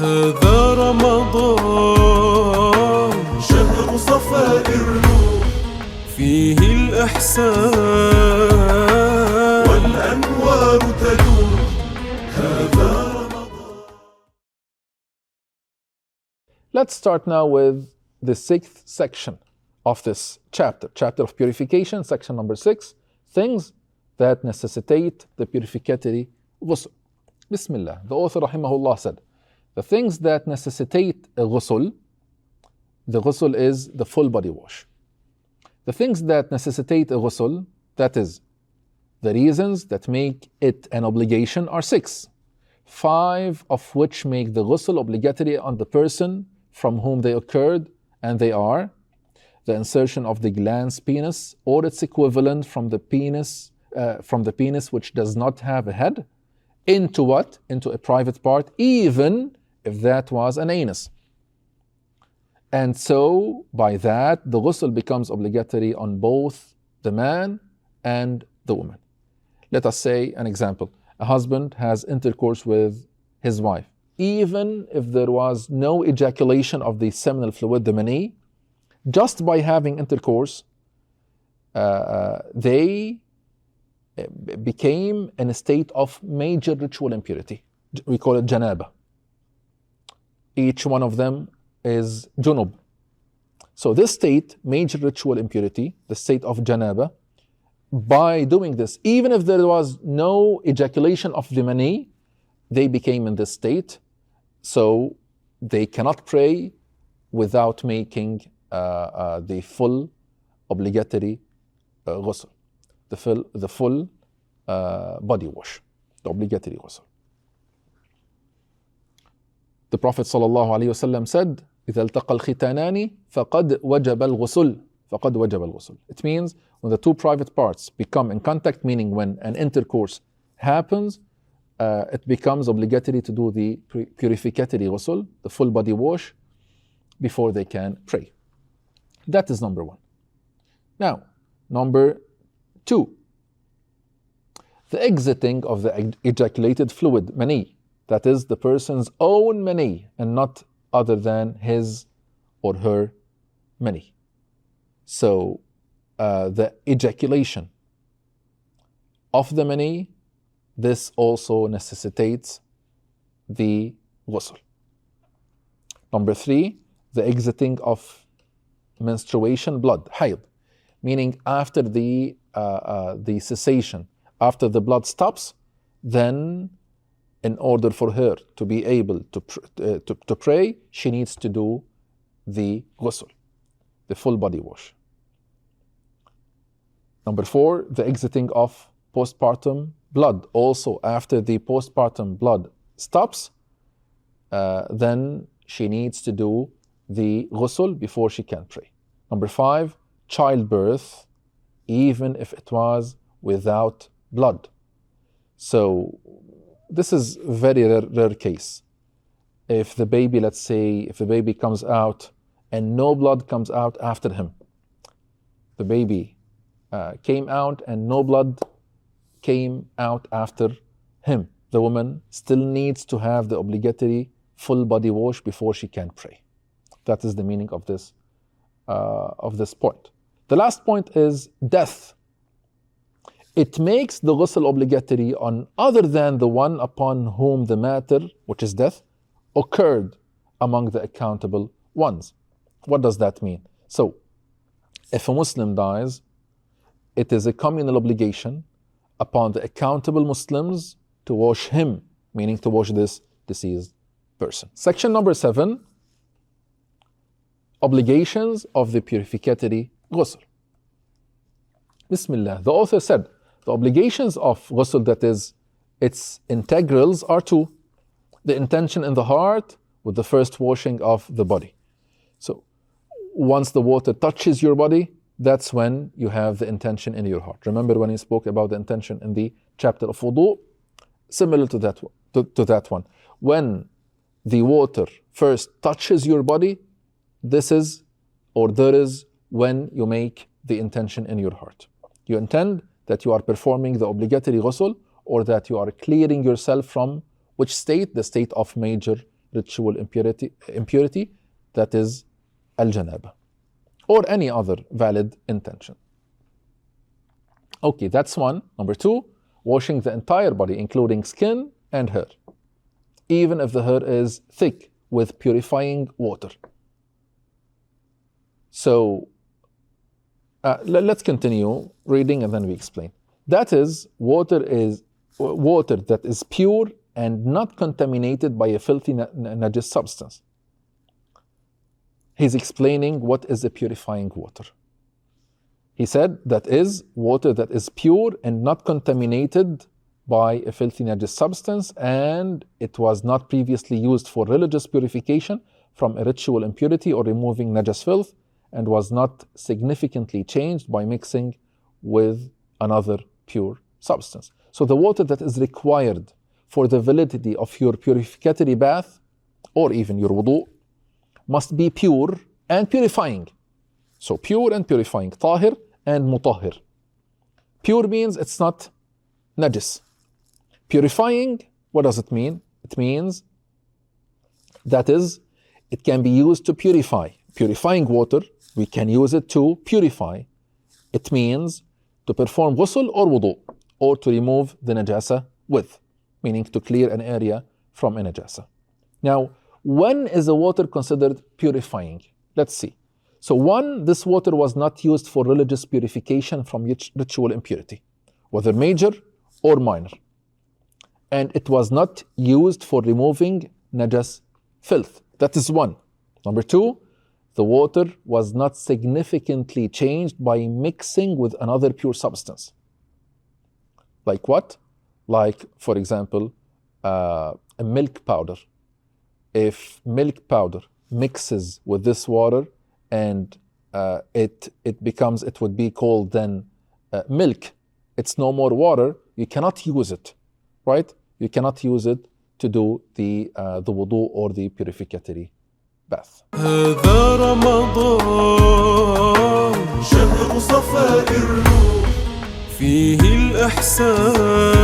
هذا رمضان شهر صفاء الروح فيه الإحسان والأنوار تدور هذا رمضان. Let's start now with the sixth section of this chapter of purification, section number 6, things that necessitate the purificatory ghusl. Bismillah. The author rahimahullah said, the things that necessitate a ghusl, the ghusl is the full body wash. The things that necessitate a ghusl, that is, the reasons that make it an obligation are 6, 5 of which make the ghusl obligatory on the person from whom they occurred, and they are the insertion of the glans penis or its equivalent from the penis which does not have a head, into what? Into a private part, even if that was an anus. And so, by that, the ghusl becomes obligatory on both the man and the woman. Let us say an example. A husband has intercourse with his wife. Even if there was no ejaculation of the seminal fluid, the mani, just by having intercourse, they became in a state of major ritual impurity. We call it janaba. Each one of them is junub. So this state, major ritual impurity, the state of janaba, by doing this, even if there was no ejaculation of the mani, they became in this state. So they cannot pray without making the full obligatory ghusl, the full body wash, the obligatory ghusl. The Prophet ﷺ said, إِذَا الْتَقَى الْخِتَانَانِ فَقَدْ وَجَبَ الْغُسُلُ فَقَدْ وَجَبَ الْغُسُلُ. It means when the two private parts become in contact, meaning when an intercourse happens, it becomes obligatory to do the purificatory ghusl, the full body wash, before they can pray. That is number 1. Now, number 2, the exiting of the ejaculated fluid, mani, that is the person's own mani and not other than his or her mani. So, the ejaculation of the mani, this also necessitates the ghusl. Number 3, the exiting of menstruation blood, hayd, meaning after the cessation, after the blood stops, then in order for her to be able to pray, she needs to do the ghusl, the full body wash. Number 4, the exiting of postpartum blood. Also, after the postpartum blood stops, then she needs to do the ghusl before she can pray. Number 5, childbirth, even if it was without blood. So, this is a very rare case. If the baby, let's say, if the baby comes out and no blood comes out after him, the baby came out and no blood came out after him, the woman still needs to have the obligatory full body wash before she can pray. That is the meaning of this point. The last point is death. It makes the ghusl obligatory on other than the one upon whom the matter, which is death, occurred among the accountable ones. What does that mean? So, if a Muslim dies, it is a communal obligation upon the accountable Muslims to wash him, meaning to wash this deceased person. Section number 7, obligations of the purificatory ghusl. Bismillah. The author said, the obligations of ghusl, that is, its integrals, are 2. The intention in the heart with the first washing of the body. So, once the water touches your body, that's when you have the intention in your heart. Remember when he spoke about the intention in the chapter of wudu? Similar to that one. When the water first touches your body, this is, or there is, when you make the intention in your heart. You intend that you are performing the obligatory ghusl, or that you are clearing yourself from which state? The state of major ritual impurity, that is al-janaba, or any other valid intention. Okay, that's one. Number two, washing the entire body, including skin and hair, even if the hair is thick, with purifying water. So let's continue reading and then we explain. That is, water that is pure and not contaminated by a filthy najis substance. He's explaining what is a purifying water. He said that is water that is pure and not contaminated by a filthy najis substance, and it was not previously used for religious purification from a ritual impurity or removing najis filth, and was not significantly changed by mixing with another pure substance. So the water that is required for the validity of your purificatory bath or even your wudu must be pure and purifying. So pure and purifying, tahir and mutahhir. Pure means it's not najis. Purifying, what does it mean? It means that is, it can be used to purify. Purifying water, we can use it to purify. It means to perform ghusl or wudu, or to remove the najasa with, meaning to clear an area from a najasa. Now, when is the water considered purifying? Let's see. So one, this water was not used for religious purification from ritual impurity, whether major or minor. And it was not used for removing najas filth. That is one. Number two, the water was not significantly changed by mixing with another pure substance. Like what? Like, for example, a milk powder. If milk powder mixes with this water and it would be called then milk, it's no more water, you cannot use it, right? You cannot use it to do the wudu or the purificatory bath. هذا رمضان شهر صفاء الروح فيه الإحسان